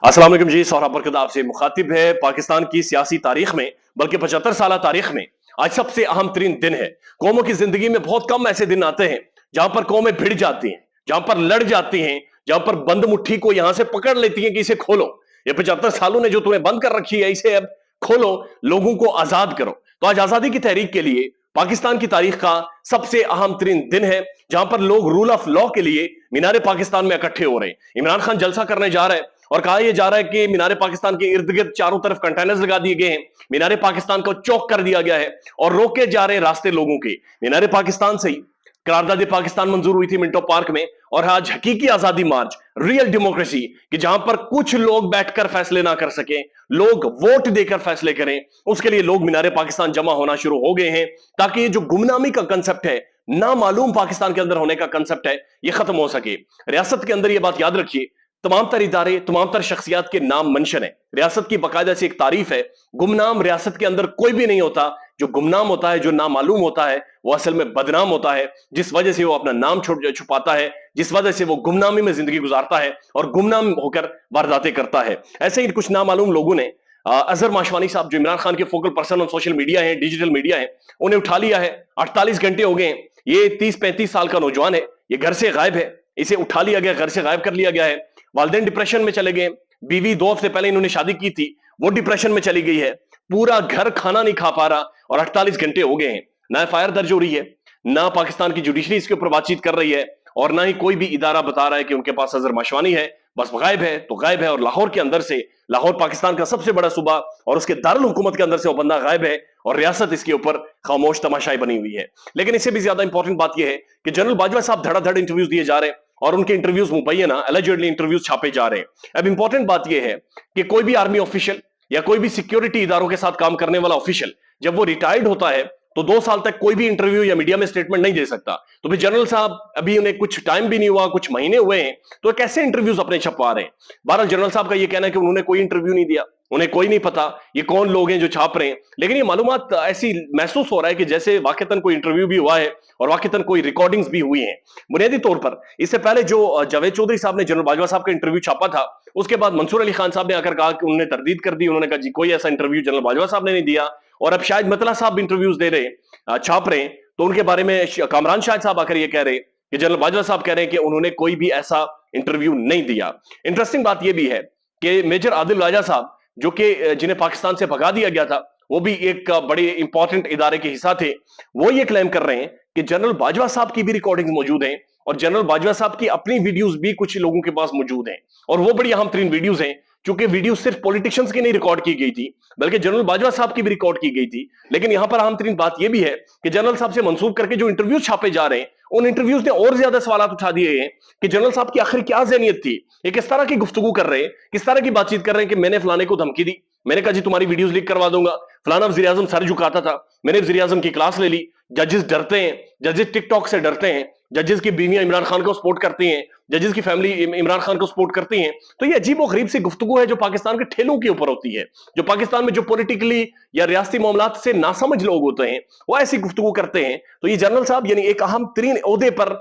अस्सलाम वालेकुम जी। सोहरा बरकत आपसे मुखातिब है। पाकिस्तान की सियासी तारीख में, बल्कि 75 साल तारीख में आज सबसे अहम तरीन दिन है। कौमों की जिंदगी में बहुत कम ऐसे दिन आते हैं जहां पर कौमें भिड़ जाती हैं, जहां पर लड़ जाती हैं, जहां पर बंद मुट्ठी को यहां से पकड़ लेती हैं कि इसे खोलो। ये 75 सालों ने जो तुम्हें बंद कर रखी है, इसे अब खोलो, लोगों को आजाद करो। तो आज आजादी की तहरीक के लिए पाकिस्तान की तारीख का सबसे अहम तरीन दिन है, जहां पर लोग रूल ऑफ लॉ के लिए मीनार पाकिस्तान में इकट्ठे हो रहे हैं। इमरान खान जलसा करने जा रहा है और कहा यह जा रहा है कि मीनार पाकिस्तान के इर्द गिर्द चारों तरफ कंटेनर्स लगा दिए गए हैं, मीनार पाकिस्तान को चौक कर दिया गया है और रोके जा रहे हैं रास्ते लोगों के। मीनार पाकिस्तान से ही करारदाद पाकिस्तान मंजूर हुई थी मिंटो पार्क में, और आज हकीकी आजादी मार्च, रियल डेमोक्रेसी, कि जहां पर कुछ लोग बैठकर फैसले ना कर सके, लोग वोट देकर फैसले करें, उसके लिए लोग मीनार पाकिस्तान जमा होना शुरू हो गए हैं, ताकि ये जो गुमनामी का कंसेप्ट है, ना मालूम पाकिस्तान के अंदर होने का कंसेप्ट है, ये खत्म हो सके। रियासत के अंदर ये बात याद रखिए, तमाम तर इदारे, तमाम तर शख्सियात के नाम मंशन है। रियासत की बाकायदा से एक तारीफ है, गुमनाम रियासत के अंदर कोई भी नहीं होता। जो गुमनाम होता है, जो नामालूम होता है, वो असल में बदनाम होता है, जिस वजह से वो अपना नाम छुपाता है, जिस वजह से वो गुमनामी में जिंदगी गुजारता है और गुमनाम होकर वारदातें करता है। ऐसे ही कुछ नामालूम लोगों ने अजहर माशवानी साहब, जो इमरान खान के focal person on social media है, डिजिटल मीडिया है, उन्हें उठा लिया है। 48 घंटे हो गए। ये 30-35 साल का नौजवान है, ये घर से गायब है, इसे उठा लिया गया, घर से गायब कर लिया गया है। वालिदैन डिप्रेशन में चले गए। बीवी 2 हफ्ते पहले इन्होंने शादी की थी, वो डिप्रेशन में चली गई है। पूरा घर खाना नहीं खा पा रहा और 48 घंटे हो गए हैं। ना एफआईआर दर्ज हो रही है, ना पाकिस्तान की जुडिशरी इसके ऊपर बातचीत कर रही है, और ना ही कोई भी इदारा बता रहा है कि उनके पास अजहर माशवानी है। बस गायब है तो गायब है। और लाहौर के अंदर से, लाहौर पाकिस्तान का सबसे बड़ा सूबा और उसके दारुल हुकूमत के अंदर से वो बंदा गायब है, और रियासत इसके ऊपर खामोश तमाशाई बनी हुई है। लेकिन इससे भी ज्यादा इंपॉर्टेंट बात यह है कि जनरल बाजवा साहब धड़ाधड़ इंटरव्यूज दिए जा रहे हैं, और उनके इंटरव्यूज मुबैना एलिजिडली इंटरव्यूज छापे जा रहे हैं। अब इंपॉर्टेंट बात यह है कि कोई भी आर्मी ऑफिशियल या कोई भी सिक्योरिटी इदारों के साथ काम करने वाला ऑफिशियल, जब वो रिटायर्ड होता है तो 2 साल तक कोई भी इंटरव्यू या मीडिया में स्टेटमेंट नहीं दे सकता। तो फिर जनरल साहब, अभी उन्हें कुछ टाइम भी नहीं हुआ, कुछ महीने हुए हैं, तो कैसे इंटरव्यूज अपने छपवा रहे हैं? बहरहाल जनरल साहब का यह कहना है कि उन्होंने कोई इंटरव्यू नहीं दिया, उन्हें कोई नहीं पता ये कौन लोग हैं जो छाप रहे हैं। लेकिन ये मालूमात ऐसी महसूस हो रहा है कि जैसे वाकईतन कोई इंटरव्यू भी हुआ है और वाकईतन कोई रिकॉर्डिंग्स भी हुई हैं। बुनियादी तौर पर इससे पहले जो जावेद चौधरी साहब ने जनरल बाजवा साहब का इंटरव्यू छापा था, उसके बाद मंसूर अली खान साहब ने आकर कहा कि उन्होंने तरदीद कर दी। उन्होंने कहा जी कोई ऐसा इंटरव्यू जनरल बाजवा साहब ने नहीं दिया। और अब शायद मतला साहब इंटरव्यूज दे रहे, छाप रहे हैं, तो उनके बारे में कामरान शाहिद साहब आकर ये कह रहे कि जनरल बाजवा साहब कह रहे हैं कि उन्होंने कोई भी ऐसा इंटरव्यू नहीं दिया। इंटरेस्टिंग बात यह भी है कि मेजर आदिल राजा साहब, जो कि जिन्हें पाकिस्तान से भगा दिया गया था, वो भी एक बड़े इंपॉर्टेंट इदारे के हिस्सा थे, वो ये क्लेम कर रहे हैं कि जनरल बाजवा साहब की भी रिकॉर्डिंग मौजूद हैं, और जनरल बाजवा साहब की अपनी वीडियोस भी कुछ लोगों के पास मौजूद हैं, और वो बड़ी अहम तरीन वीडियोस हैं, क्योंकि वीडियो सिर्फ पॉलिटिशियंस की नहीं रिकॉर्ड की गई थी, बल्कि जनरल बाजवा साहब की भी रिकॉर्ड की गई थी। लेकिन यहां पर अहम तरीन बात यह भी है कि जनरल साहब से मंसूब करके जो इंटरव्यूज छापे जा रहे हैं, उन इंटरव्यूज ने और ज्यादा सवाल उठा दिए हैं कि जनरल साहब की आखिर क्या ज़हनियत थी, ये किस तरह की गुफ्तगू कर रहे हैं, किस तरह की बातचीत कर रहे हैं कि मैंने फलाने को धमकी दी, मैंने कहा जी तुम्हारी वीडियोस लीक करवा दूंगा, फलाना वज़ीर आज़म सर झुकाता था, मैंने वज़ीर आज़म की क्लास ले ली। जजेस डरते हैं, जजेस टिकटॉक से डरते हैं, जजेस की बीवियां इमरान खान को सपोर्ट करती हैं, जजेस की फैमिली इमरान खान को सपोर्ट करती हैं। तो ये अजीब और गरीब सी गुफ्तगू है जो पाकिस्तान के ठेलों के ऊपर होती है। जो पाकिस्तान में जो पॉलिटिकली या रियासती मामलात से नासमझ लोग होते हैं, वो ऐसी गुफ्तगू करते हैं। तो ये जनरल साहब यानी एक अहम तरीन ओहदे पर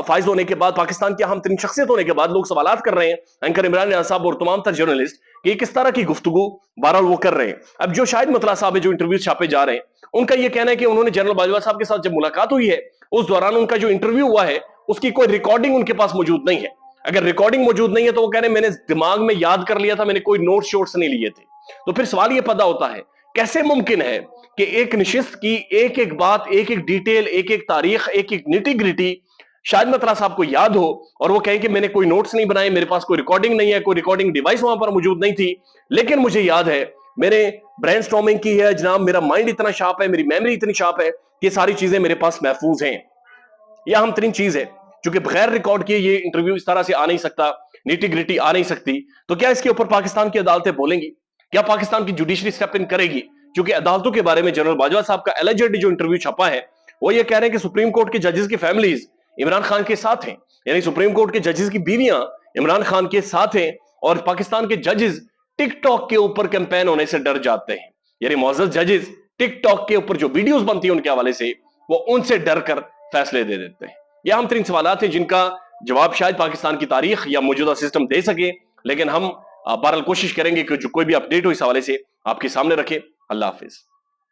फाइज होने के बाद, पाकिस्तान की अहम तरीन शख्सियत होने के बाद, लोग सवालात कर रहे हैं एंकर इमरान रियाज साहब और तमाम तर जर्नलिस्ट कि किस तरह की गुफ्तगू बहरहाल वो कर रहे हैं। अब जो शाहिद मतला साहब है, जो इंटरव्यू छापे जा रहे हैं, उनका यह कहना है कि उन्होंने जनरल बाजवा साहब के साथ जब मुलाकात हुई है, उस दौरान उनका जो इंटरव्यू हुआ है उसकी कोई रिकॉर्डिंग उनके पास मौजूद नहीं है। अगर रिकॉर्डिंग मौजूद नहीं है तो वो कह रहे हैं मैंने दिमाग में याद कर लिया था, मैंने कोई नोट शोट्स नहीं लिए थे। तो फिर सवाल ये पैदा होता है, कैसे मुमकिन है कि एक नशिस्त की एक एक बात, एक एक डिटेल, एक एक तारीख, एक एक निटी ग्रिटी शाहिद मतला साहब को याद हो, और वो कहें कि मैंने कोई नोट्स नहीं बनाए, मेरे पास कोई रिकॉर्डिंग नहीं है, कोई रिकॉर्डिंग डिवाइस वहां पर मौजूद नहीं थी, लेकिन मुझे याद है मैंने ब्रेनस्टॉर्मिंग की है जनाब, मेरा माइंड इतना शार्प है, मेरी मेमोरी इतनी शार्प है कि सारी चीजें मेरे पास महफूज हैं। यह अहम तरीन चीज है, क्योंकि बगैर रिकॉर्ड किए ये इंटरव्यू इस तरह से आ नहीं सकता, नीटी ग्रिटी आ नहीं सकती। तो क्या इसके ऊपर पाकिस्तान की अदालतें बोलेंगी? क्या पाकिस्तान की जुडिशरी स्टेप इन करेगी? क्योंकि अदालतों के बारे में जनरल बाजवा साहब का एलिजिड जो इंटरव्यू छपा है, वो ये कह रहे हैं कि सुप्रीम कोर्ट के जजेस की फैमिलीज इमरान खान के साथ हैं, यानी सुप्रीम कोर्ट के जजेस की बीवियां इमरान खान के साथ हैं, और पाकिस्तान के जजेस टिकटॉक के ऊपर कैंपेन होने से डर जाते हैं। यानी मौजूद जजेस टिकटॉक के ऊपर जो वीडियोस बनती है उनके हवाले से, वो उनसे डर कर फैसले दे देते हैं। यह हम तीन सवाल हैं जिनका जवाब शायद पाकिस्तान की तारीख या मौजूदा सिस्टम दे सके, लेकिन हम بہرحال کوشش کریں گے کہ جو کوئی بھی اپڈیٹ ہو اس حوالے سے آپ کے سامنے رکھے. اللہ حافظ.